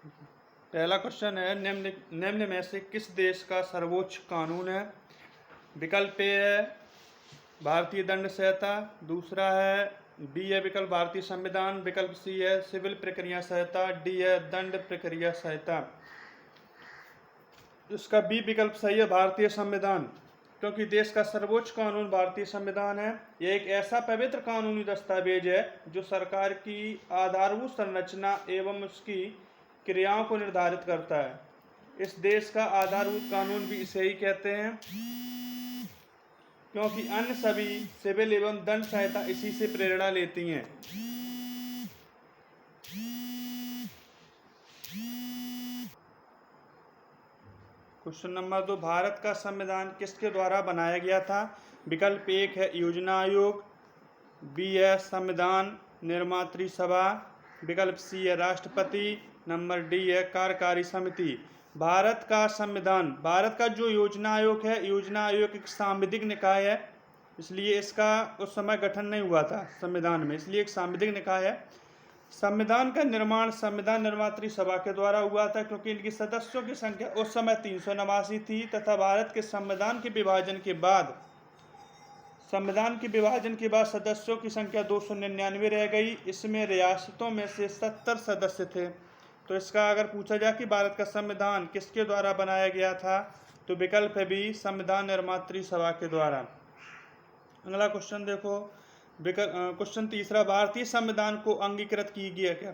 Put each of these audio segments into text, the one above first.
पहला क्वेश्चन है, निम्न में से किस देश का सर्वोच्च कानून है? विकल्प ए है भारतीय दंड संहिता, दूसरा है बी है विकल्प भारतीय संविधान, विकल्प सी है सिविल प्रक्रिया संहिता, डी है दंड प्रक्रिया संहिता। इसका बी विकल्प सही है, भारतीय संविधान, क्योंकि देश का सर्वोच्च कानून भारतीय संविधान है। यह एक ऐसा पवित्र कानूनी दस्तावेज है जो सरकार की आधारभूत संरचना एवं उसकी क्रियाओं को निर्धारित करता है। इस देश का आधारभूत कानून भी इसे ही कहते हैं, क्योंकि अन्य सभी सिविल एवं दंड संहिता इसी से प्रेरणा लेती हैं। क्वेश्चन नंबर 2, भारत का संविधान किसके द्वारा बनाया गया था? विकल्प एक है योजना आयोग, बी है संविधान निर्मात्री सभा, विकल्प सी है राष्ट्रपति, नंबर डी है कार्यकारी समिति। भारत का संविधान, भारत का जो योजना आयोग है, योजना आयोग एक सांविधिक निकाय है, इसलिए इसका उस समय गठन नहीं हुआ था संविधान में, इसलिए एक सांविधिक निकाय है। संविधान का निर्माण संविधान निर्मात्री सभा के द्वारा हुआ था, क्योंकि इनकी सदस्यों की संख्या उस समय 389 थी तथा भारत के संविधान के विभाजन के बाद सदस्यों की संख्या 299 रह गई। इसमें रियासतों में से 70 सदस्य थे। तो इसका अगर पूछा जाए कि भारत का संविधान किसके द्वारा बनाया गया था, तो विकल्प है बी संविधान निर्मात्री सभा के द्वारा। अगला क्वेश्चन देखो, क्वेश्चन तीसरा, भारतीय संविधान को अंगीकृत किया गया क्या?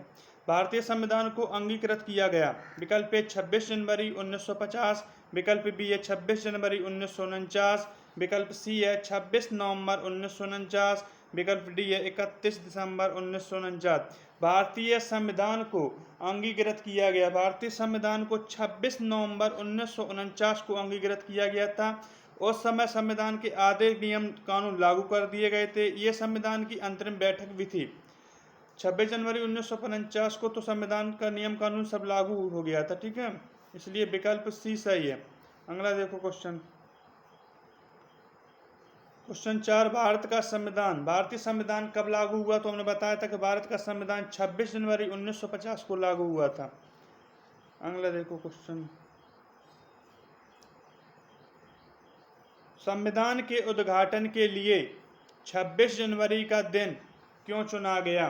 भारतीय संविधान को अंगीकृत किया गया। विकल्प ए 26 जनवरी 1950, विकल्प बी है 26 जनवरी 1949, विकल्प सी है 26 नवंबर 1949, विकल्प डी है 31 दिसंबर 1949। भारतीय संविधान को अंगीकृत किया गया, भारतीय संविधान को 26 नवंबर 1949 को अंगीकृत किया गया था। उस समय संविधान के आधे नियम कानून लागू कर दिए गए थे। ये संविधान की अंतरिम बैठक भी थी। 26 जनवरी 1949 को तो संविधान का नियम कानून सब लागू हो गया था, ठीक है, इसलिए विकल्प सी सही है। अगला देखो क्वेश्चन 4, भारत का संविधान, भारतीय संविधान कब लागू हुआ? तो हमने बताया था कि भारत का संविधान 26 जनवरी 1950 को लागू हुआ था। अगला देखो क्वेश्चन, संविधान के उद्घाटन के लिए 26 जनवरी का दिन क्यों चुना गया?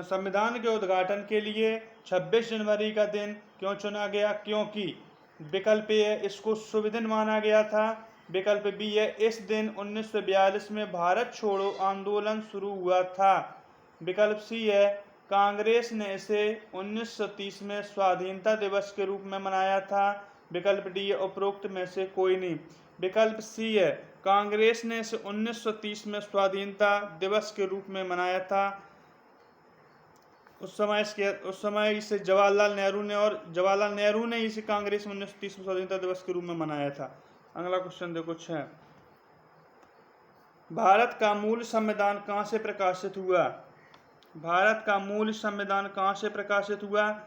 संविधान के उद्घाटन के लिए 26 जनवरी का दिन क्यों चुना गया? क्योंकि विकल्प ए है इसको शुभ दिन माना गया था, विकल्प बी है इस दिन 1942 में भारत छोड़ो आंदोलन शुरू हुआ था, विकल्प सी है कांग्रेस ने इसे 1930 में स्वाधीनता दिवस के रूप में मनाया था, विकल्प डी है उपरोक्त में से कोई नहीं। विकल्प सी है कांग्रेस ने इसे 1930 में स्वाधीनता दिवस के रूप में मनाया था। उस समय इसे जवाहरलाल नेहरू ने इसे कांग्रेस में 1930 में स्वाधीनता दिवस के रूप में मनाया था। अगला क्वेश्चन देखो 6, भारत का मूल संविधान कहाँ से प्रकाशित हुआ? भारत का मूल संविधान कहाँ से प्रकाशित हुआ?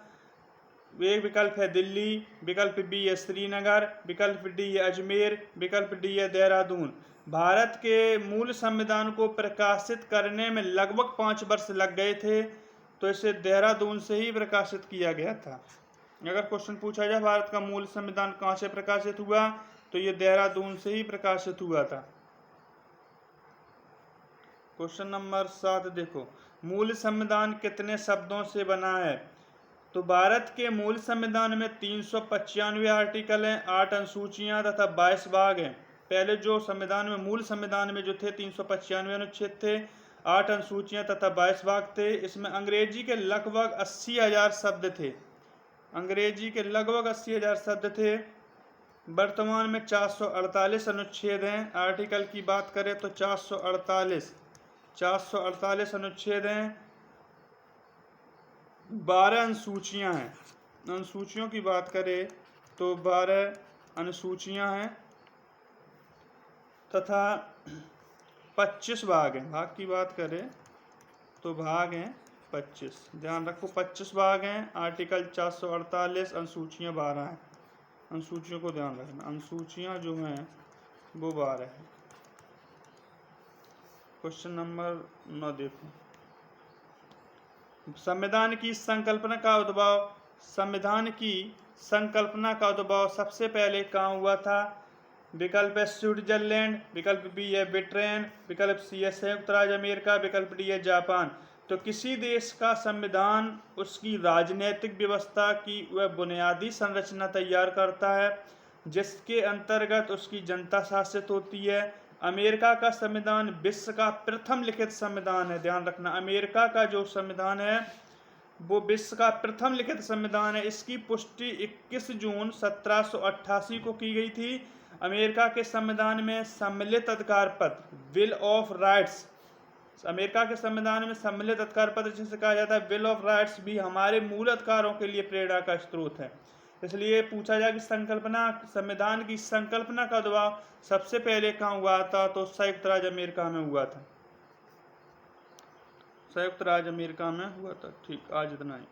एक विकल्प है दिल्ली, विकल्प बी है श्रीनगर, विकल्प डी है अजमेर, विकल्प डी है देहरादून। भारत के मूल संविधान को प्रकाशित करने में लगभग 5 वर्ष लग गए थे, तो इसे देहरादून से ही प्रकाशित किया गया था। अगर क्वेश्चन पूछा जाए भारत का मूल संविधान कहाँ से प्रकाशित हुआ, तो ये देहरादून से ही प्रकाशित हुआ था। क्वेश्चन नंबर 7 देखो, मूल संविधान कितने शब्दों से बना है? तो भारत के मूल संविधान में 395 आर्टिकल हैं, 8 अनुसूचियां तथा 22 भाग हैं। पहले जो मूल संविधान में जो थे 395 अनुच्छेद थे, 8 अनुसूचियां तथा 22 भाग थे। इसमें अंग्रेजी के लगभग 80,000 शब्द थे, अंग्रेजी के लगभग 80,000 शब्द थे। वर्तमान में 448 अनुच्छेद हैं। आर्टिकल की बात करें तो 448 अनुच्छेद हैं, 12 अनुसूचियां हैं। अनुसूचियों की बात करें तो 12 अनुसूचियां हैं तथा 25 भाग हैं। भाग की बात करें तो भाग हैं 25, ध्यान रखो 25 भाग हैं। आर्टिकल 448, अनुसूचियां 12 हैं। अनुसूचियों को ध्यान रखना, अनुसूचियां जो हैं वो 12 हैं। क्वेश्चन नंबर 9 देखो, संविधान की संकल्पना का उद्भव, संविधान की संकल्पना का उद्भव सबसे पहले कहाँ हुआ था? विकल्प है स्विट्जरलैंड, विकल्प बी है ब्रिटेन, विकल्प सी है संयुक्त राज्य अमेरिका, विकल्प डी है जापान। तो किसी देश का संविधान उसकी राजनीतिक व्यवस्था की वह बुनियादी संरचना तैयार करता है जिसके अंतर्गत उसकी जनता शासित होती है। अमेरिका का संविधान विश्व का प्रथम लिखित संविधान है। ध्यान रखना, अमेरिका का जो संविधान है वो विश्व का प्रथम लिखित संविधान है। इसकी पुष्टि 21 जून 1788 को की गई थी। अमेरिका के संविधान में सम्मिलित अधिकार पत्र, विल ऑफ राइट्स, अमेरिका के संविधान में सम्मिलित अधिकार पत्र जिसे कहा जाता है विल ऑफ राइट्स, भी हमारे मूल अधिकारों के लिए प्रेरणा का स्रोत है। इसलिए पूछा जाए कि संविधान की संकल्पना का उद्भव सबसे पहले कहाँ हुआ था? तो संयुक्त राज्य अमेरिका में हुआ था। संयुक्त राज्य अमेरिका में हुआ था। ठीक, आज इतना ही।